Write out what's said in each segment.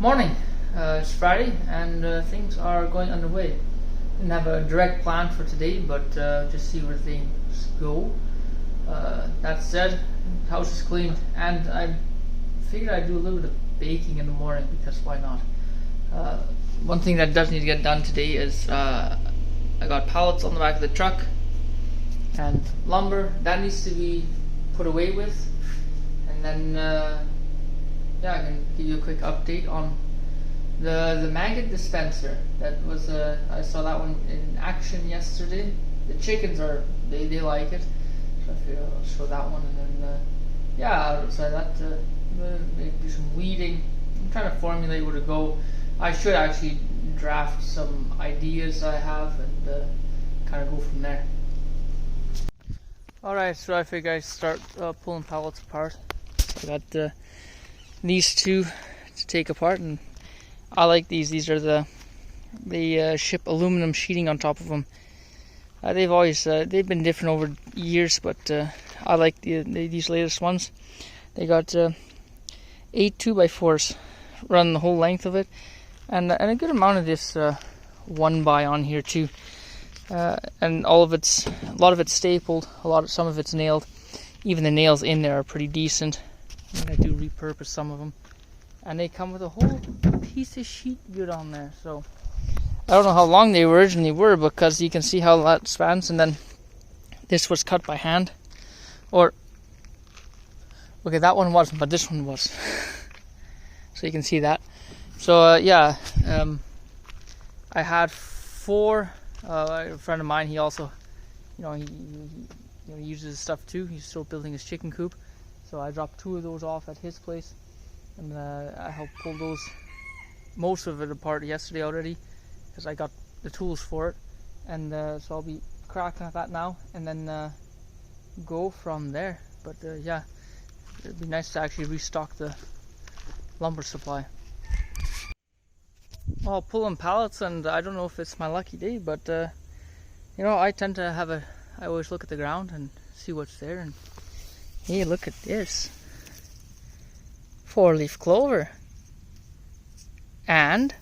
Morning. It's Friday and things are going underway. Didn't have a direct plan for today, but just see where things go. That said, house is cleaned, and I figured I'd do a little bit of baking in the morning because why not? One thing that does need to get done today is I got pallets on the back of the truck and lumber that needs to be put away with, and then yeah, I can give you a quick update on the maggot dispenser. That was I saw that one in action yesterday. The chickens they like it, so I figured I'll show that one, and then yeah, outside that maybe do some weeding. I'm trying to formulate where to go. I should actually draft some ideas I have and kind of go from there. Alright, so I figured I'd start pulling pallets apart. So I got these two to take apart, and I like these. These are they ship aluminum sheeting on top of them. They've been different over years, but I like these latest ones. They got 8 2x4s run the whole length of it, and a good amount of this 1x on here too. And a lot of it's stapled. Some of it's nailed. Even the nails in there are pretty decent. I do repurpose some of them, and they come with a whole piece of sheet good on there. So I don't know how long they originally were, because you can see how that spans, and then this was cut by hand. Or okay, that one wasn't, but this one was. So you can see that. So yeah, I had 4. A friend of mine, he also, he uses his stuff too. He's still building his chicken coop. So I dropped 2 of those off at his place, and I helped pull most of it apart yesterday already, because I got the tools for it, and so I'll be cracking at that now, and then go from there. But yeah, it'd be nice to actually restock the lumber supply. Well, pulling pallets, and I don't know if it's my lucky day, but I tend to I always look at the ground and see what's there, and hey, look at this. 4-leaf clover. And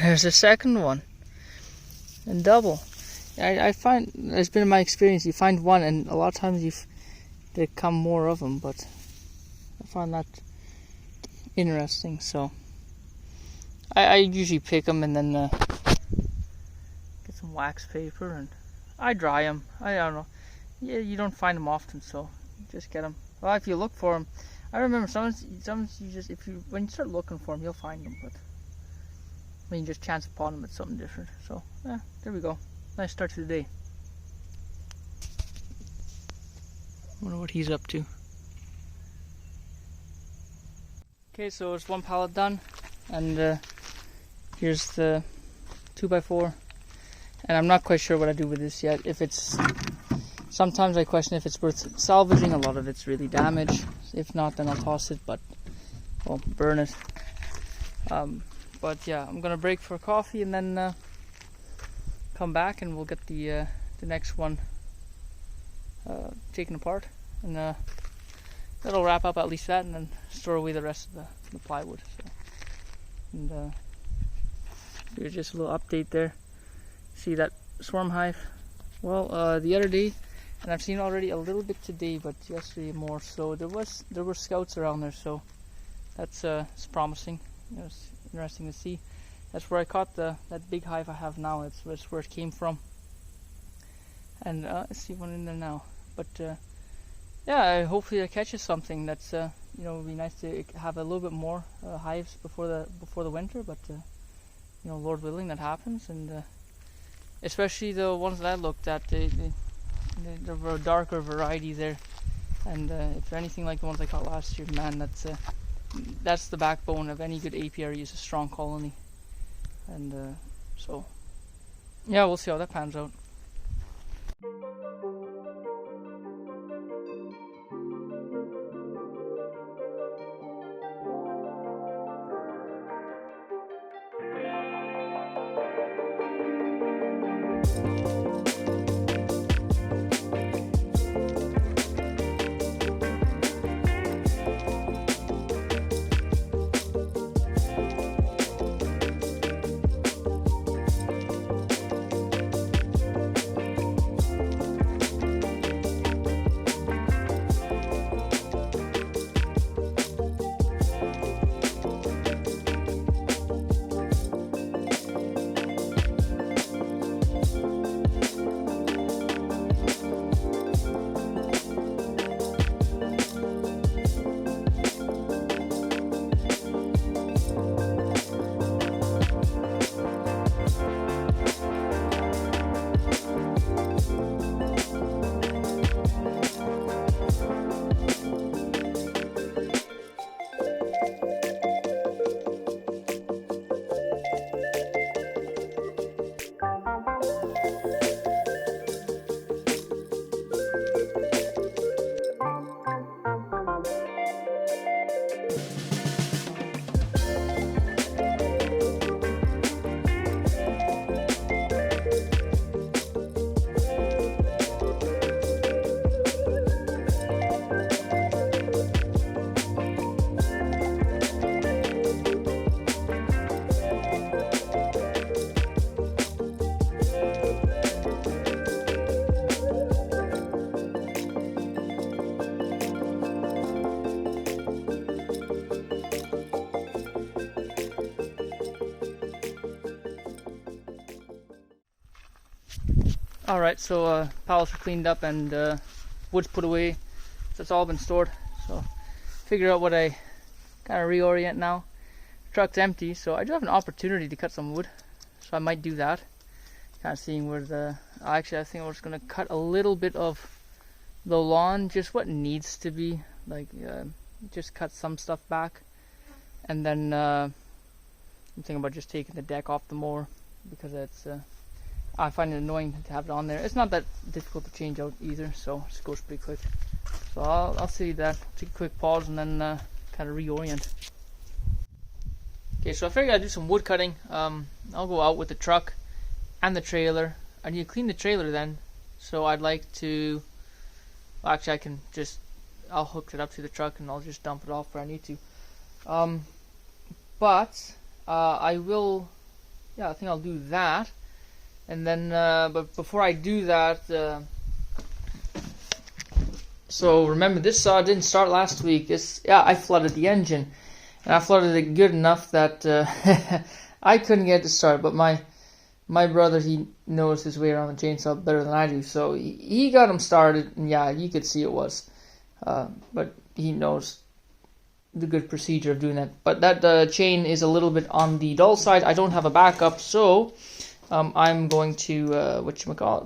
there's a second one. And double. I find, it's been my experience, you find one and a lot of times there come more of them, but I find that interesting. So I usually pick them and then get some wax paper and I dry them. I don't know. Yeah, you don't find them often, so just get them. Well, if you look for them, I remember sometimes you just when you start looking for them, you'll find them. But when you just chance upon them, it's something different. So yeah, there we go. Nice start to the day. Wonder what he's up to. Okay, so it's one pallet done, and here's the 2x4. And I'm not quite sure what I do with this yet. Sometimes I question if it's worth salvaging. A lot of it's really damaged. If not, then I'll toss it, but I'll burn it. But yeah, I'm gonna break for coffee and then come back, and we'll get the next one taken apart, and that'll wrap up at least that, and then store away the rest of the plywood. So, and here's just a little update there. See that swarm hive? Well, the other day, and I've seen already a little bit today, but yesterday more. So there were scouts around there, so that's it's promising. It's interesting to see. That's where I caught that big hive I have now. It's where it came from. And I see one in there now. But yeah, hopefully it catches something. That's it would be nice to have a little bit more hives before the winter. But Lord willing, that happens. And especially the ones that I looked at, there were a darker variety there, and if they're anything like the ones I caught last year, man, that's the backbone of any good apiary, is a strong colony. And so yeah, we'll see how that pans out. Alright, so pallets are cleaned up and wood's put away, so it's all been stored. So figure out what I kind of reorient now. The truck's empty, so I do have an opportunity to cut some wood, so I might do that. Kind of seeing where actually I think I'm just going to cut a little bit of the lawn, just what needs to be, like just cut some stuff back. And then I'm thinking about just taking the deck off the mower, because it's I find it annoying to have it on there. It's not that difficult to change out either, so it just goes pretty quick. So I'll see that, take a quick pause, and then kind of reorient. Okay, so I figured I'd do some wood cutting. I'll go out with the truck and the trailer. I need to clean the trailer then, so I'd like to, well, actually I'll hook it up to the truck and I'll just dump it off where I need to. But I will, yeah, I think I'll do that. And then, but before I do that, so remember, this saw didn't start last week. I flooded the engine, and I flooded it good enough that I couldn't get it to start. But my brother, he knows his way around the chainsaw better than I do, so he got him started, and yeah, you could see it was. But he knows the good procedure of doing that. But that chain is a little bit on the dull side. I don't have a backup, so I'm going to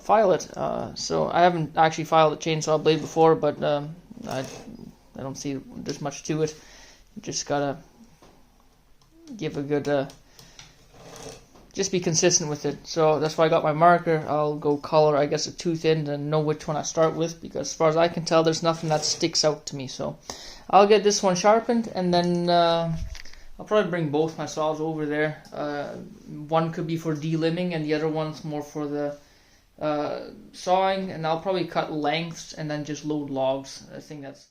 file it. So I haven't actually filed a chainsaw blade before, but I don't see there's much to it. You just gotta give a good just be consistent with it. So that's why I got my marker. I'll go color, I guess, a tooth in and know which one I start with, because as far as I can tell, there's nothing that sticks out to me. So I'll get this one sharpened, and then I'll probably bring both my saws over there. One could be for delimbing, and the other one's more for the sawing, and I'll probably cut lengths and then just load logs. I think that's...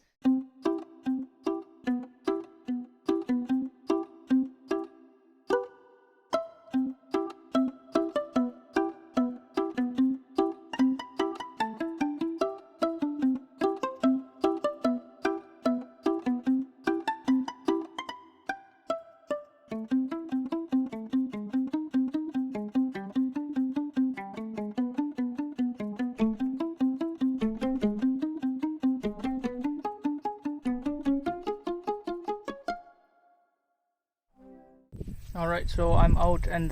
Alright, so I'm out and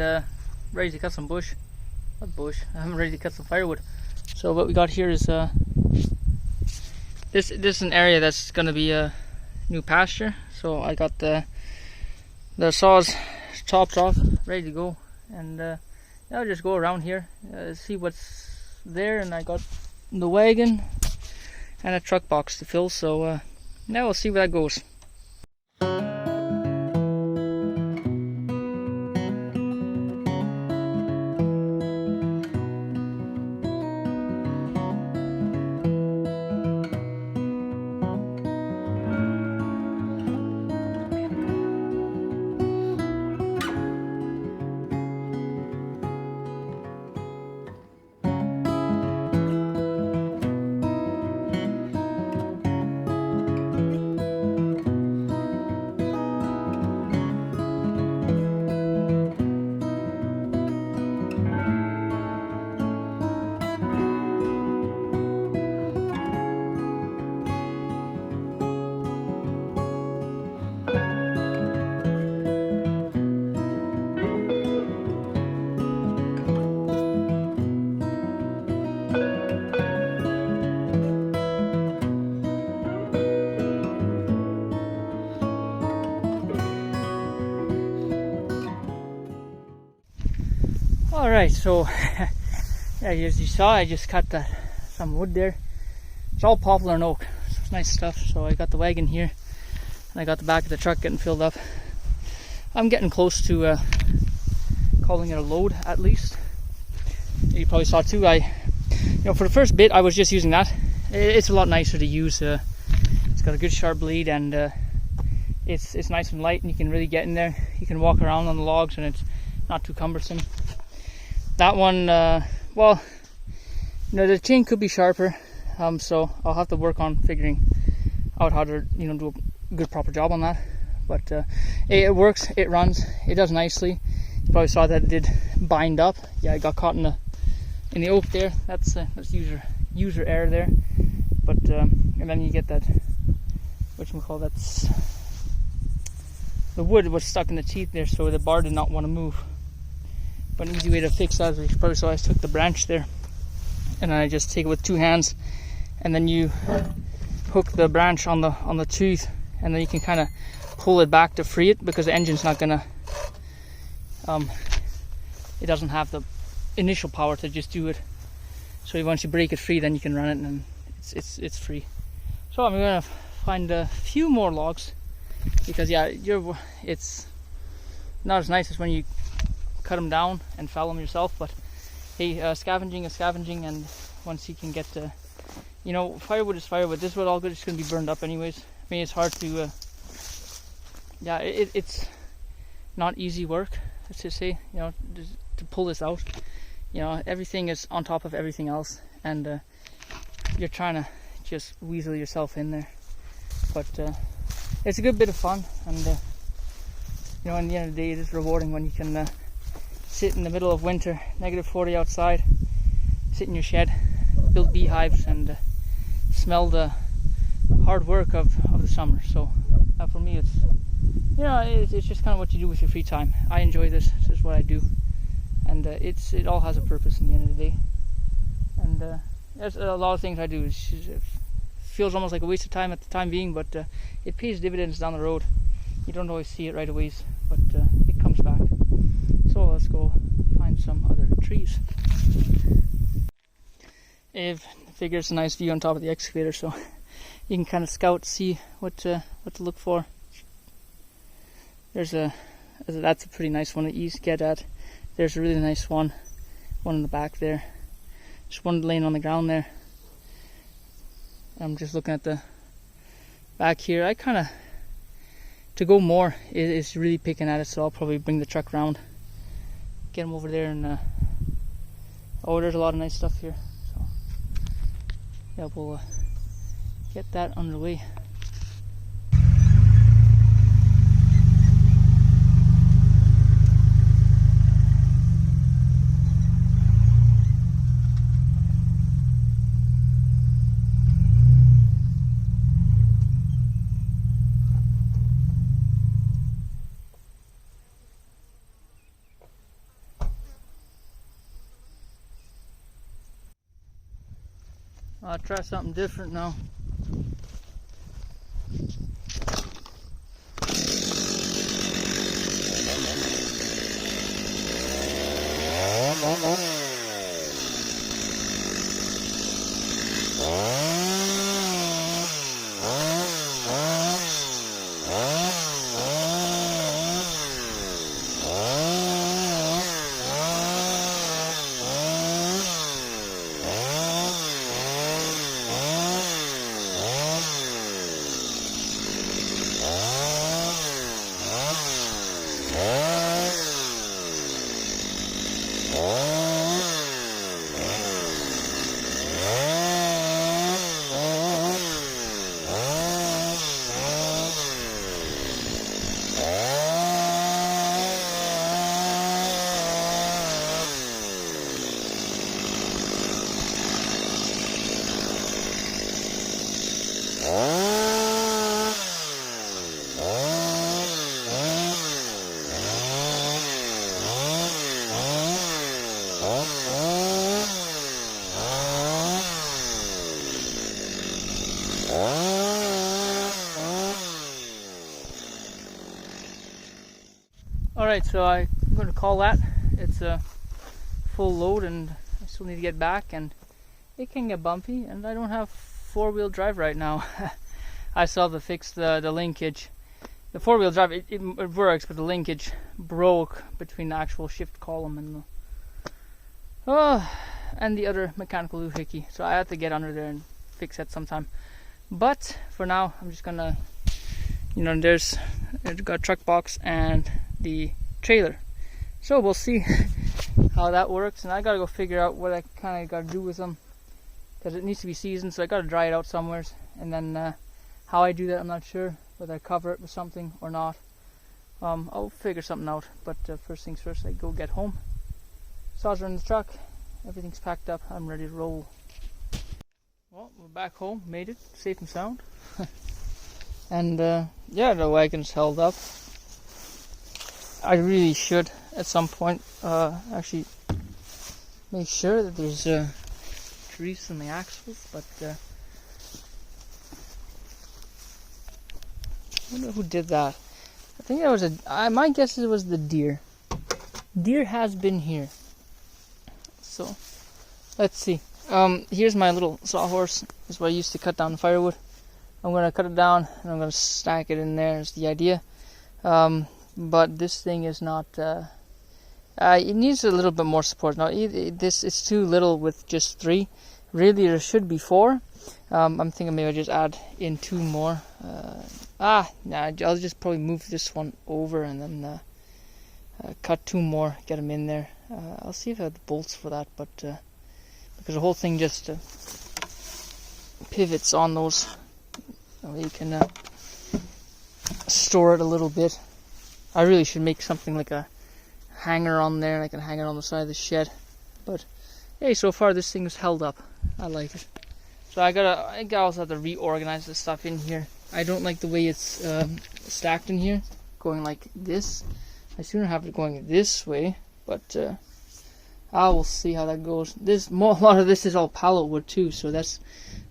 ready to cut some bush. What bush? I'm ready to cut some firewood. So what we got here is this is an area that's gonna be a new pasture. So I got the saws chopped off, ready to go, and I'll just go around here, see what's there. And I got the wagon and a truck box to fill. So now we'll see where that goes. Alright, so yeah, as you saw, I just cut some wood there. It's all poplar and oak, so it's nice stuff. So I got the wagon here, and I got the back of the truck getting filled up. I'm getting close to calling it a load, at least. You probably saw too, for the first bit I was just using that. It's a lot nicer to use. It's got a good sharp blade, and it's nice and light, and you can really get in there. You can walk around on the logs, and it's not too cumbersome. That one, well, the chain could be sharper, so I'll have to work on figuring out how to, do a good proper job on that. But it works, it runs, it does nicely. You probably saw that it did bind up. Yeah, it got caught in in the oak there, that's user error there. But and then you get that, whatchamacallit, that's the wood was stuck in the teeth there, so the bar did not want to move. But an easy way to fix that, as you probably saw, I took the branch there, and then I just take it with 2 hands, and then you hook the branch on the tooth, and then you can kind of pull it back to free it, because the engine's not gonna it doesn't have the initial power to just do it. So once you break it free, then you can run it, and it's free. So I'm gonna find a few more logs, because yeah, it's not as nice as when you cut them down and fell them yourself. But hey, scavenging is scavenging, and once you can get to, you know, firewood is firewood. This wood all good, it's gonna be burned up anyways. I mean, it's hard to yeah, it's not easy work, let's just say, you know, to pull this out. You know, everything is on top of everything else, and you're trying to just weasel yourself in there. But it's a good bit of fun, and you know, in the end of the day, it is rewarding when you can sit in the middle of winter, -40 outside, sit in your shed, build beehives, and smell the hard work of the summer. So for me, it's, you know, it's just kind of what you do with your free time. I enjoy this. This is what I do, and it all has a purpose in the end of the day. And there's a lot of things I do. It feels almost like a waste of time at the time being, but it pays dividends down the road. You don't always see it right away, but it comes back. So let's go find some other trees. I figure it's a nice view on top of the excavator, so you can kind of scout, see what to look for. That's a pretty nice one to easy get at. There's a really nice one in the back there. Just one laying on the ground there. I'm just looking at the back here. I kind of, to go more is really picking at it, so I'll probably bring the truck around, get them over there, and oh, there's a lot of nice stuff here. So yeah, we'll get that underway. I'll try something different now. Alright, so I'm going to call that. It's a full load, and I still need to get back, and it can get bumpy, and I don't have four-wheel drive right now. I still have to fix the linkage. The four-wheel drive, it works, but the linkage broke between the actual shift column and the other mechanical doohickey. So I have to get under there and fix that sometime. But for now, I'm just gonna, there's got a truck box and the trailer. So we'll see how that works, and I gotta go figure out what I kind of gotta do with them, because it needs to be seasoned, so I gotta dry it out somewhere, and then how I do that I'm not sure, whether I cover it with something or not. I'll figure something out, but first things first, I go get home, saws are in the truck, Everything's packed up. I'm ready to roll. Well, we're back home. Made it safe and sound. And yeah, the wagon's held up. I really should at some point actually make sure that there's grease in the axles, but I wonder who did that. I think that was my guess is it was the deer. Deer has been here. So let's see. Here's my little sawhorse. This is what I used to cut down the firewood. I'm gonna cut it down and I'm gonna stack it in there. Is the idea. But this thing is not. It needs a little bit more support. Now, it's too little with just 3. Really, there should be 4. I'm thinking maybe I just add in 2 more. Nah, I'll just probably move this one over and then cut 2 more, get them in there. I'll see if I have the bolts for that, but because the whole thing just pivots on those, you can store it a little bit. I really should make something like a hanger on there, and I can hang it on the side of the shed. But hey, so far this thing is held up. I like it. So I also have to reorganize the stuff in here. I don't like the way it's stacked in here, going like this. I sooner have it going this way, but I will see how that goes. A lot of this is all pallet wood too, so that's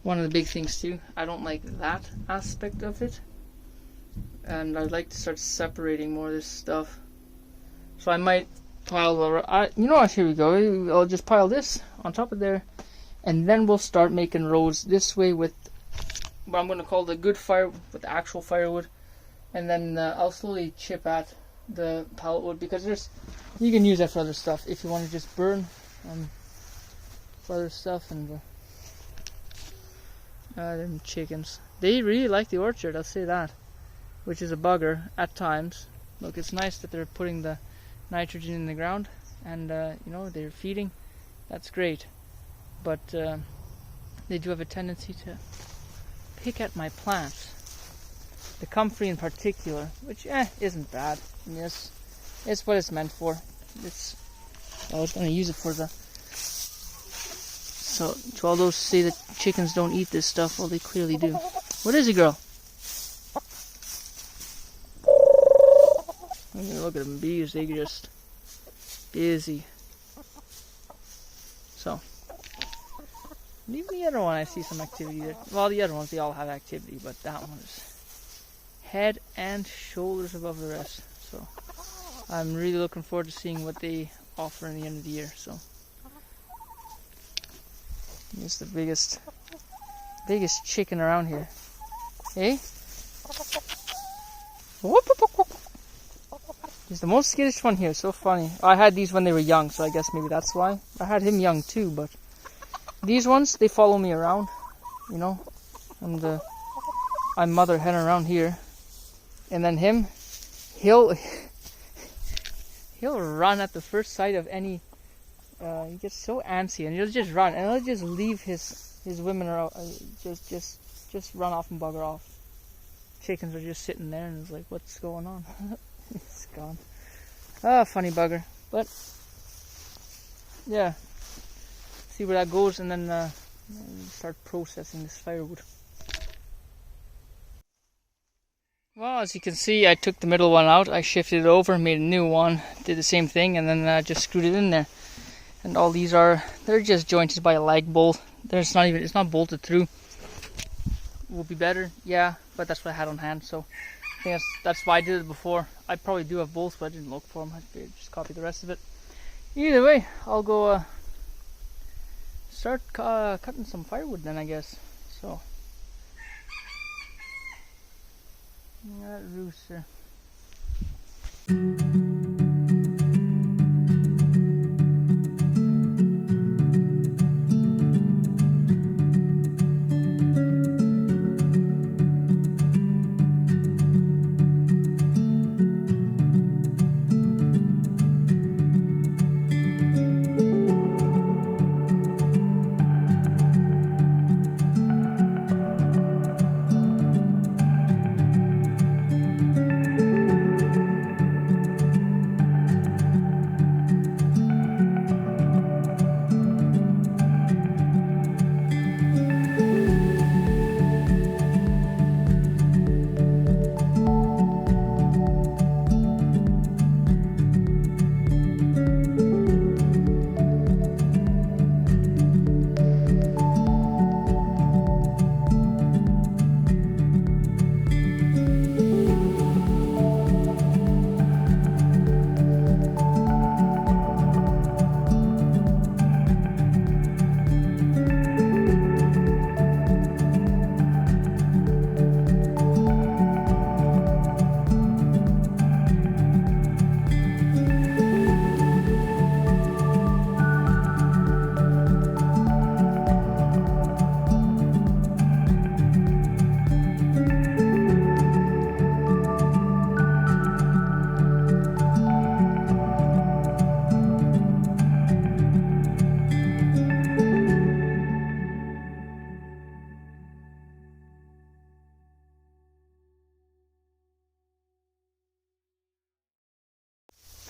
one of the big things too. I don't like that aspect of it, and I'd like to start separating more of this stuff. So I might pile here we go. I'll just pile this on top of there, and then we'll start making roads this way with what I'm going to call the good fire, with the actual firewood, and then I'll slowly chip at the pallet wood, because you can use that for other stuff if you want to just burn for other stuff. And them chickens, they really like the orchard, I'll say that, which is a bugger at times. Look, it's nice that they're putting the nitrogen in the ground, and they're feeding. That's great, but they do have a tendency to pick at my plants, the comfrey in particular, which isn't bad. I mean, it's what it's meant for. I was going to use it for so to all those say that chickens don't eat this stuff, well, they clearly do. What is it, girl? Look at them bees, they just busy. So leave the other one, I see some activity there. Well, the other ones, they all have activity, but that one is head and shoulders above the rest. So I'm really looking forward to seeing what they offer in the end of the year. So it's the biggest chicken around here. Hey? He's the most skittish one here, so funny. I had these when they were young, so I guess maybe that's why. I had him young too, but these ones, they follow me around, and I'm mother hen around here. And then him, he'll run at the first sight of any, he gets so antsy, and he'll just run, and he'll just leave his women around, just run off and bugger off. Chickens are just sitting there, and it's like, what's going on? It's gone. Funny bugger. But yeah, see where that goes, and then start processing this firewood. Well, as you can see, I took the middle one out, I shifted it over, made a new one, did the same thing, and then just screwed it in there. And all these they're just jointed by a lag bolt. It's not bolted through. Will be better, yeah, but that's what I had on hand, so I think that's why I did it before. I probably do have bolts, but I didn't look for them. I just copy the rest of it. Either way, I'll go start cutting some firewood then, I guess. So that rooster.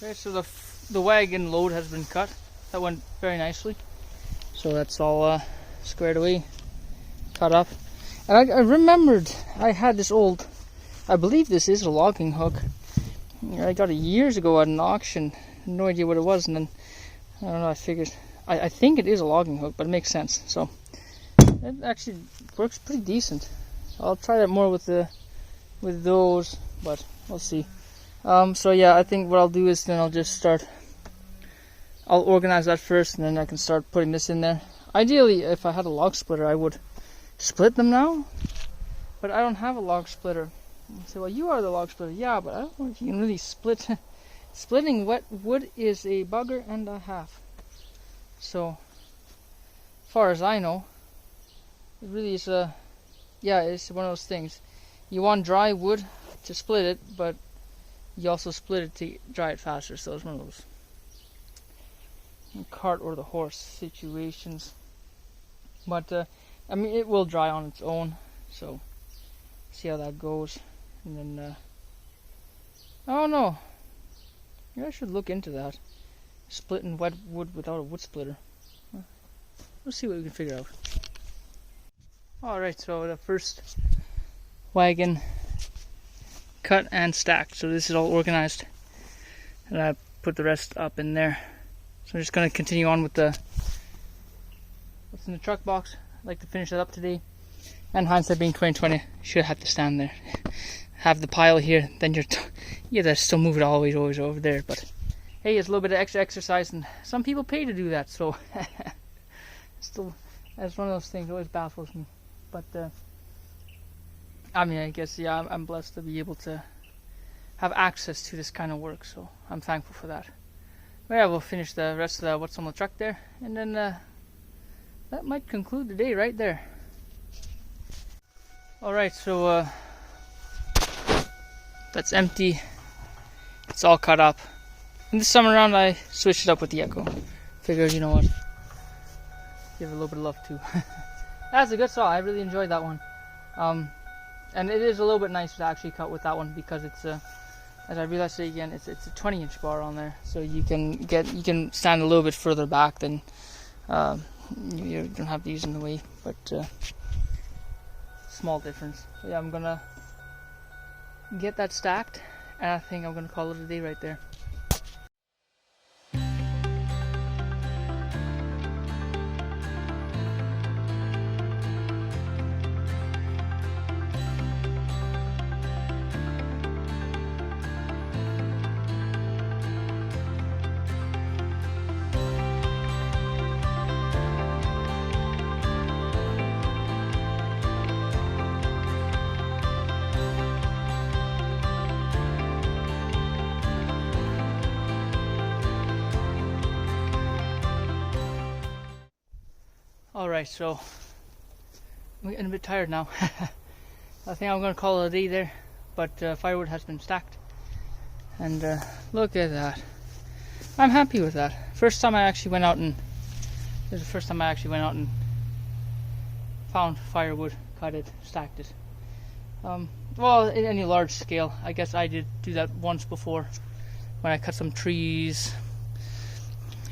Okay, so the wagon load has been cut. That went very nicely. So that's all squared away, cut up. And I remembered I had this old, I believe this is a logging hook. I got it years ago at an auction. No idea what it was, and then I don't know. I figured I think it is a logging hook, but it makes sense. So it actually works pretty decent. I'll try that more with those, but we'll see. So yeah, I think what I'll do is then I'll organize that first, and then I can start putting this in there. Ideally, if I had a log splitter, I would split them now, but I don't have a log splitter. You say, well, you are the log splitter. Yeah, but I don't know if you can really split. Splitting wet wood is a bugger and a half. So, as far as I know, it really is it's one of those things. You want dry wood to split it, but you also split it to dry it faster. So it's one of those cart or the horse situations. But I mean, it will dry on its own. So see how that goes, and then oh no, maybe I should look into that. Splitting wet wood without a wood splitter. Let's see what we can figure out. Alright, so the first wagon cut and stacked. So this is all organized. And I put the rest up in there. So I'm just going to continue on with what's in the truck box. I'd like to finish that up today. And hindsight being 2020, should have to stand there. Have the pile here, then you have to still move it always over there. But hey, it's a little bit of extra exercise, and some people pay to do that. So still, that's one of those things that always baffles me. But I mean, I guess I'm blessed to be able to have access to this kind of work, so I'm thankful for that. But yeah, we'll finish the rest of what's on the truck there, and then that might conclude the day right there. Alright, so that's empty. It's all cut up. And this time around I switched it up with the Echo. Figured, you know what, give it a little bit of love too. That's a good saw. I really enjoyed that one. And it is a little bit nicer to actually cut with that one, because it's as I realized today again, it's a 20-inch bar on there, so you can stand a little bit further back than you don't have these in the way, but small difference. So yeah, I'm gonna get that stacked, and I think I'm gonna call it a day right there. Alright, so I'm getting a bit tired now. I think I'm going to call it a day there, but firewood has been stacked, and look at that. I'm happy with that. This is the first time I actually went out and found firewood, cut it, stacked it. Well, in any large scale, I guess I did do that once before when I cut some trees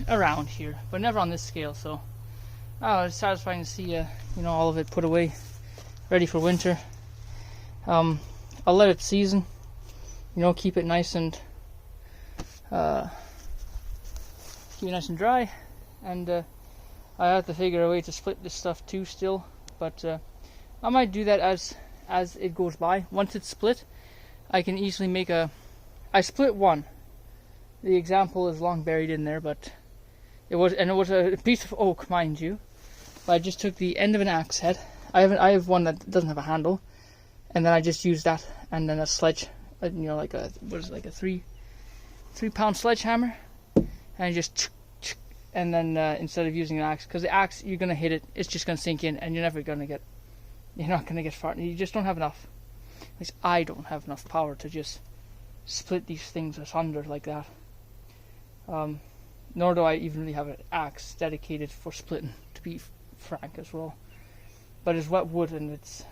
around here, but never on this scale. So it's satisfying to see all of it put away, ready for winter. I'll let it season, keep it nice and dry, and I have to figure a way to split this stuff too still, but I might do that as it goes by. Once it's split, I can easily make I split one. The example is long buried in there, but it was a piece of oak, mind you. But I just took the end of an axe head. I have one that doesn't have a handle, and then I just used that, and then a sledge, like a 3-pound sledgehammer, and just, and then instead of using an axe, because the axe, you're gonna hit it, it's just gonna sink in, and you're not gonna get far. You just don't have enough. At least I don't have enough power to just split these things asunder like that. Nor do I even really have an axe dedicated for splitting, to be frank as well. But it's wet wood, and it's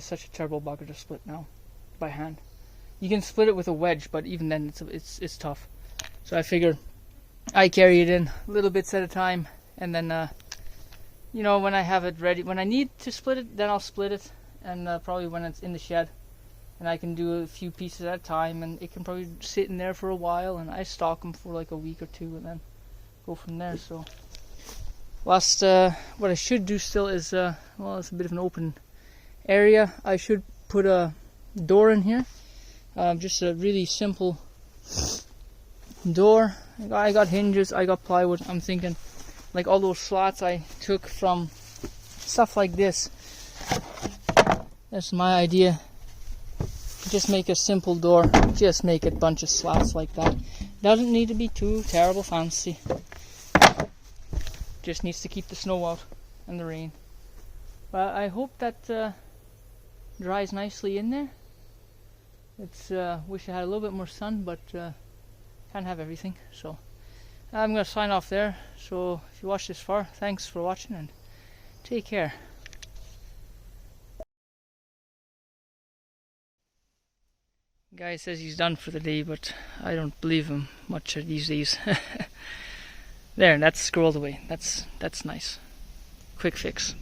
such a terrible bugger to split now by hand. You can split it with a wedge, but even then it's tough. So I figured I carry it in little bits at a time, and then you know, when I have it ready, when I need to split it, then I'll split it, and probably when it's in the shed, and I can do a few pieces at a time, and it can probably sit in there for a while, and I stock them for like a week or two, and then go from there. So last, what I should do still is, well, it's a bit of an open area. I should put a door in here, just a really simple door. I got hinges, I got plywood. I'm thinking like all those slots I took from stuff like this. That's my idea. Just make a simple door, just make a bunch of slots like that. Doesn't need to be too terrible fancy. Just needs to keep the snow out and the rain. But I hope that dries nicely in there. It's wish I had a little bit more sun, but can't have everything. So I'm gonna sign off there. So if you watched this far, thanks for watching and take care. Guy says he's done for the day, but I don't believe him much these days. There, that's scrolled away. That's nice. Quick fix.